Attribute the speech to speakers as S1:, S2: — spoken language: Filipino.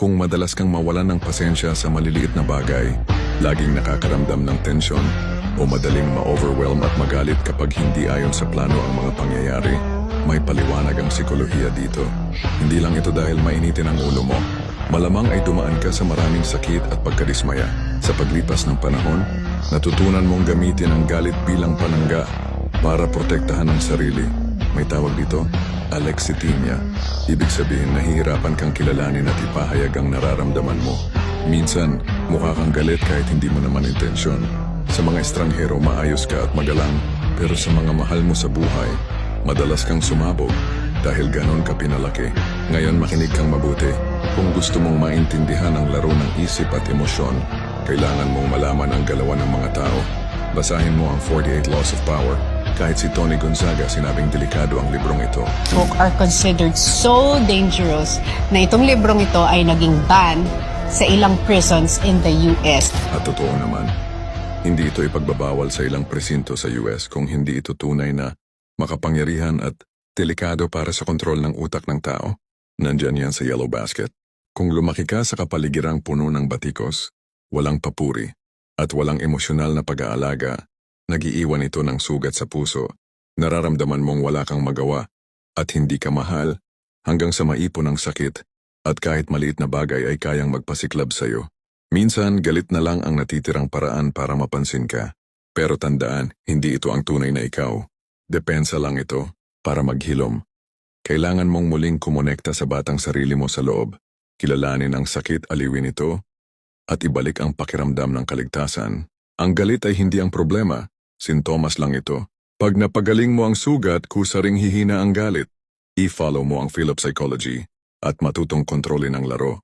S1: Kung madalas kang mawalan ng pasensya sa maliliit na bagay, laging nakakaramdam ng tensyon, o madaling ma-overwhelm at magalit kapag hindi ayon sa plano ang mga pangyayari, may paliwanag ang psikolohiya dito. Hindi lang ito dahil mainitin ang ulo mo. Malamang ay dumaan ka sa maraming sakit at pagkadismaya. Sa paglipas ng panahon, natutunan mong gamitin ang galit bilang panangga para protektahan ang sarili. May tawag dito, alexithymia. Ibig sabihin, nahihirapan kang kilalanin at ipahayag ang nararamdaman mo. Minsan, mukha kang galit kahit hindi mo naman intensyon. Sa mga estranghero, maayos ka at magalang, pero sa mga mahal mo sa buhay, madalas kang sumabog dahil ganon ka pinalaki. Ngayon, makinig kang mabuti. Kung gusto mong maintindihan ang laro ng isip at emosyon, kailangan mong malaman ang galawan ng mga tao. Basahin mo ang 48 Laws of Power. Kahit si Tony Gonzaga sinabing delikado ang librong ito.
S2: Book are considered so dangerous na itong librong ito ay naging ban sa ilang prisons in the US.
S1: At totoo naman, hindi ito ipagbabawal sa ilang presinto sa US kung hindi ito tunay na makapangyarihan at delikado para sa kontrol ng utak ng tao. Nandyan yan sa Yellow Basket. Kung lumaki ka sa kapaligirang puno ng batikos, walang papuri, at walang emosyonal na pag-aalaga, nag-iiwan ito ng sugat sa puso. Nararamdaman mong wala kang magawa at hindi ka mahal hanggang sa maipon ang sakit at kahit maliit na bagay ay kayang magpasiklab sa'yo. Minsan, galit na lang ang natitirang paraan para mapansin ka. Pero tandaan, hindi ito ang tunay na ikaw. Depensa lang ito para maghilom. Kailangan mong muling kumonekta sa batang sarili mo sa loob, kilalanin ang sakit, aliwin ito, at ibalik ang pakiramdam ng kaligtasan. Ang galit ay hindi ang problema, sintomas lang ito. Pag napagaling mo ang sugat, kusa ring hihina ang galit. I-follow mo ang Philip Psychology at matutong kontrolin ang laro.